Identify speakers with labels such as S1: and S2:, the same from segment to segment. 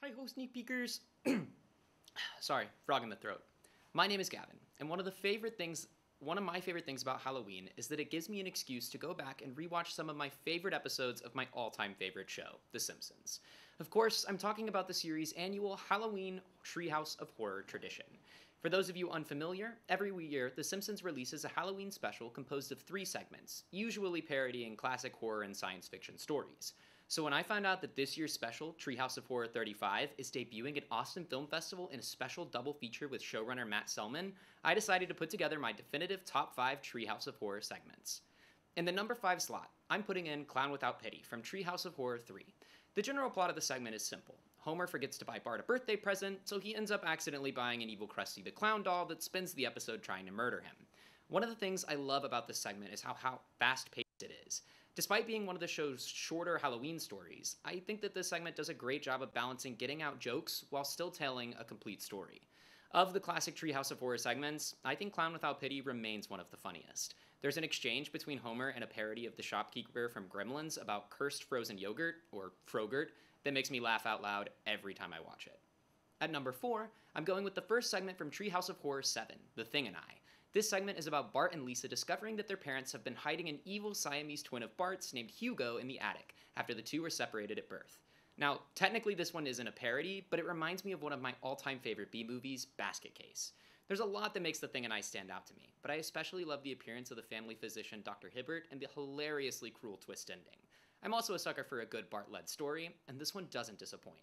S1: Hi ho, sneak peekers. Sorry, frog in the throat. My name is Gavin, and one of my favorite things about Halloween is that it gives me an excuse to go back and rewatch some of my favorite episodes of my all-time favorite show, The Simpsons. Of course, I'm talking about the series' annual Halloween Treehouse of Horror tradition. For those of you unfamiliar, every year The Simpsons releases a Halloween special composed of 3 segments, usually parodying classic horror and science fiction stories. So when I found out that this year's special, Treehouse of Horror 35, is debuting at Austin Film Festival in a special double feature with showrunner Matt Selman, I decided to put together my definitive top 5 Treehouse of Horror segments. In the number 5 slot, I'm putting in Clown Without Pity from Treehouse of Horror 3. The general plot of the segment is simple. Homer forgets to buy Bart a birthday present, so he ends up accidentally buying an evil Krusty the Clown doll that spends the episode trying to murder him. One of the things I love about this segment is how fast-paced it is. Despite being one of the show's shorter Halloween stories, I think that this segment does a great job of balancing getting out jokes while still telling a complete story. Of the classic Treehouse of Horror segments, I think Clown Without Pity remains one of the funniest. There's an exchange between Homer and a parody of the shopkeeper from Gremlins about cursed frozen yogurt, or Frogurt, that makes me laugh out loud every time I watch it. At number 4, I'm going with the first segment from Treehouse of Horror 7, The Thing and I. This segment is about Bart and Lisa discovering that their parents have been hiding an evil Siamese twin of Bart's named Hugo in the attic after the two were separated at birth. Now, technically this one isn't a parody, but it reminds me of one of my all-time favorite B-movies, Basket Case. There's a lot that makes The Thing and I stand out to me, but I especially love the appearance of the family physician Dr. Hibbert and the hilariously cruel twist ending. I'm also a sucker for a good Bart-led story, and this one doesn't disappoint.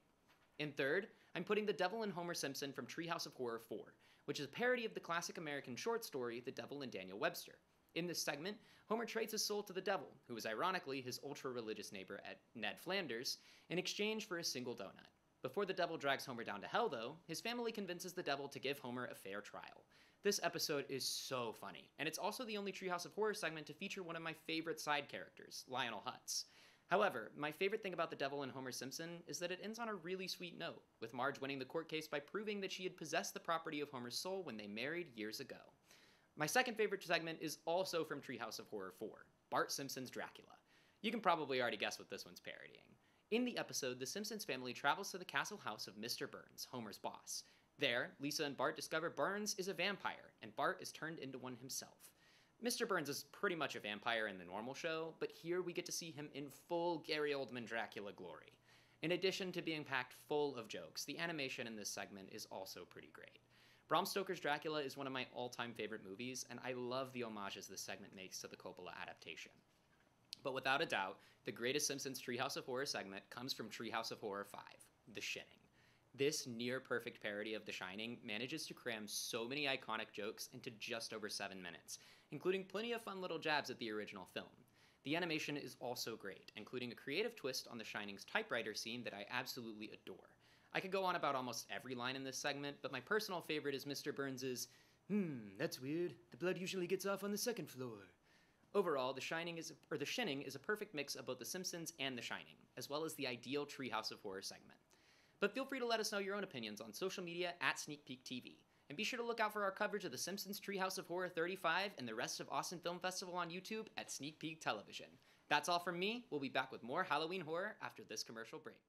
S1: In third, I'm putting The Devil and Homer Simpson from Treehouse of Horror 4, which is a parody of the classic American short story The Devil and Daniel Webster. In this segment, Homer trades his soul to the devil, who is ironically his ultra-religious neighbor Ned Flanders, in exchange for a single donut. Before the devil drags Homer down to hell, though, his family convinces the devil to give Homer a fair trial. This episode is so funny, and it's also the only Treehouse of Horror segment to feature one of my favorite side characters, Lionel Hutz. However, my favorite thing about The Devil and Homer Simpson is that it ends on a really sweet note, with Marge winning the court case by proving that she had possessed the property of Homer's soul when they married years ago. My second favorite segment is also from Treehouse of Horror 4, Bart Simpson's Dracula. You can probably already guess what this one's parodying. In the episode, the Simpsons family travels to the castle house of Mr. Burns, Homer's boss. There, Lisa and Bart discover Burns is a vampire, and Bart is turned into one himself. Mr. Burns is pretty much a vampire in the normal show, but here we get to see him in full Gary Oldman Dracula glory. In addition to being packed full of jokes, the animation in this segment is also pretty great. Bram Stoker's Dracula is one of my all-time favorite movies, and I love the homages this segment makes to the Coppola adaptation. But without a doubt, the greatest Simpsons Treehouse of Horror segment comes from Treehouse of Horror 5, The Shining. This near-perfect parody of The Shining manages to cram so many iconic jokes into just over 7 minutes, including plenty of fun little jabs at the original film. The animation is also great, including a creative twist on The Shining's typewriter scene that I absolutely adore. I could go on about almost every line in this segment, but my personal favorite is Mr. Burns's, that's weird. The blood usually gets off on the second floor. Overall, The Shining is a perfect mix of both The Simpsons and The Shining, as well as the ideal Treehouse of Horror segment. But feel free to let us know your own opinions on social media at SneakPeekTV. And be sure to look out for our coverage of The Simpsons Treehouse of Horror 35 and the rest of Austin Film Festival on YouTube at Sneak Peek Television. That's all from me. We'll be back with more Halloween horror after this commercial break.